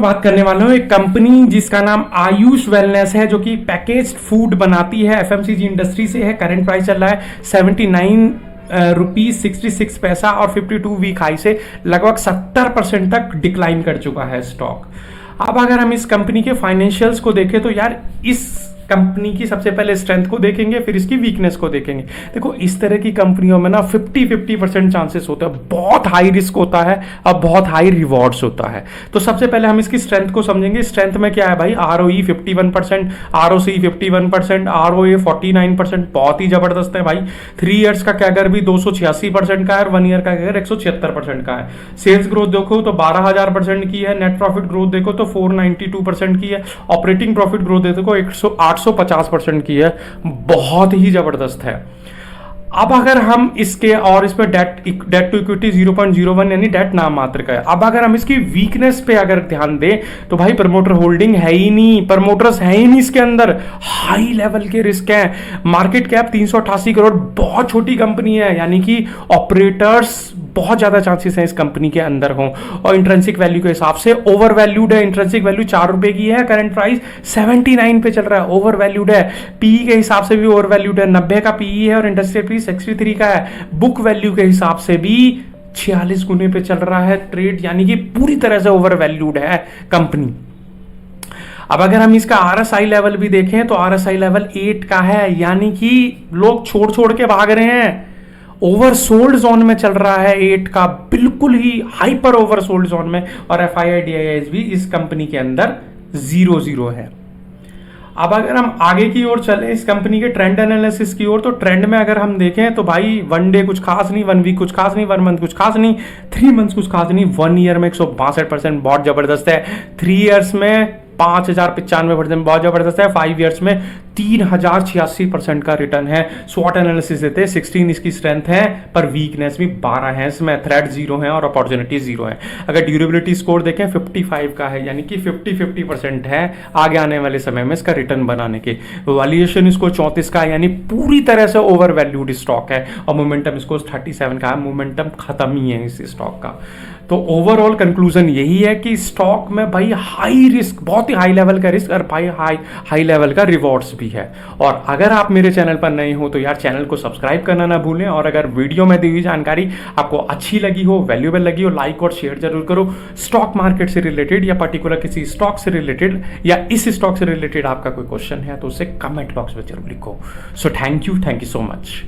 मैं बात करने वाला हूँ एक कंपनी जिसका नाम आयुष वेलनेस है, जो कि पैकेज्ड फूड बनाती है, एफएमसीजी इंडस्ट्री से है। करंट प्राइस चल रहा है 79 रुपीज 66 पैसा और 52 वीक हाई से लगभग 70% तक डिक्लाइन कर चुका है स्टॉक। अब अगर हम इस कंपनी के फाइनेंशियल्स को देखें तो यार इस कंपनी की सबसे पहले स्ट्रेंथ को देखेंगे, फिर इसकी वीकनेस को देखेंगे। देखो इस तरह की कंपनियों में ना 50% चांसेस होते हैं, बहुत हाई रिस्क होता है और बहुत हाई रिवॉर्ड्स होता है। तो सबसे पहले हम इसकी स्ट्रेंथ को समझेंगे। स्ट्रेंथ में क्या है भाई, ROE 51%, ROC 51%, ROA 49%, बहुत ही जबरदस्त है भाई। 3 ईयर्स का कैगर भी 286% का है और 1 ईयर का कैगर 176% का है। सेल्स ग्रोथ देखो तो 12,000% की है। नेट प्रॉफिट ग्रोथ देखो तो 492% की है। ऑपरेटिंग प्रॉफिट ग्रोथ देखो 850% की है, बहुत ही जबरदस्त है। अब अगर हम इसके और इस पे डेट टू इक्विटी 0.01 यानी डेट नाम मात्र का है। अब अगर हम इसकी वीकनेस पे अगर ध्यान दें तो भाई प्रमोटर होल्डिंग है ही नहीं, प्रमोटर्स है ही नहीं इसके अंदर, हाई लेवल के रिस्क हैं। मार्केट कैप 388 करोड़, बहुत छोटी कंपनी है, यानी कि ऑपरेटर्स बहुत ज्यादा चांसेस हैं इस कंपनी के अंदर हो। और इंट्रेंसिक वैल्यू के हिसाब से ओवर वैल्यूड है। इंट्रेंसिक वैल्यू 4 रुपए की है, करंट प्राइस 79 पे चल रहा है, ओवर वैल्यूड है। पीई के हिसाब से भी ओवर वैल्यूड है, 90 का पीई है और इंडस्ट्रियल पी 63 का है। बुक वैल्यू के हिसाब से भी 46 गुने पे चल रहा है ट्रेड, यानी कि पूरी तरह से ओवर वैल्यूड है कंपनी। अब अगर हम इसका RSI लेवल भी देखें तो RSI लेवल 8 का है, यानी कि लोग छोड़ छोड़ के भाग रहे हैं। ओवरसोल्ड जोन में चल रहा है 8 का, बिल्कुल ही हाइपर ओवरसोल्ड जोन में। और FII DIIs भी इस कंपनी के अंदर 0 है। अब अगर हम आगे की ओर चले इस कंपनी के ट्रेंड एनालिसिस की ओर, तो ट्रेंड में अगर हम देखें तो भाई 1 डे कुछ खास नहीं, 1 वीक कुछ खास नहीं, 1 मंथ कुछ खास नहीं, 3 मंथ्स कुछ खास नहीं, 1 ईयर में 162% बहुत जबरदस्त है। 3 ईयर्स में 5095% बहुत जबरदस्त है। 5 ईयर्स में 3086% का रिटर्न है। स्वॉट एनालिसिस देते हैं 16 इसकी स्ट्रेंथ है, पर वीकनेस भी 12 है। इसमें थ्रेट 0 है और अपॉर्चुनिटी 0 है। अगर ड्यूरेबिलिटी स्कोर देखें 55 का है, यानी कि 50% है आगे आने वाले समय में इसका रिटर्न बनाने के। वैल्यूएशन इसको 34 का है, यानी पूरी तरह से ओवर वैल्यूड स्टॉक है। और मोमेंटम इसको 37 का है, मोमेंटम खत्म ही है इस स्टॉक का। तो ओवरऑल कंक्लूजन यही है कि स्टॉक में भाई हाई रिस्क, बहुत ही हाई लेवल का रिस्क और भाई हाई लेवल का रिवॉर्ड्स भी है। और अगर आप मेरे चैनल पर नए हो तो यार चैनल को सब्सक्राइब करना ना भूलें। और अगर वीडियो में दी हुई जानकारी आपको अच्छी लगी हो, वैल्यूएबल लगी हो, लाइक और शेयर जरूर करो। स्टॉक मार्केट से रिलेटेड या पर्टिकुलर किसी स्टॉक से रिलेटेड या इस स्टॉक से रिलेटेड आपका कोई क्वेश्चन है तो उसे कमेंट बॉक्स में जरूर लिखो। So thank you so much.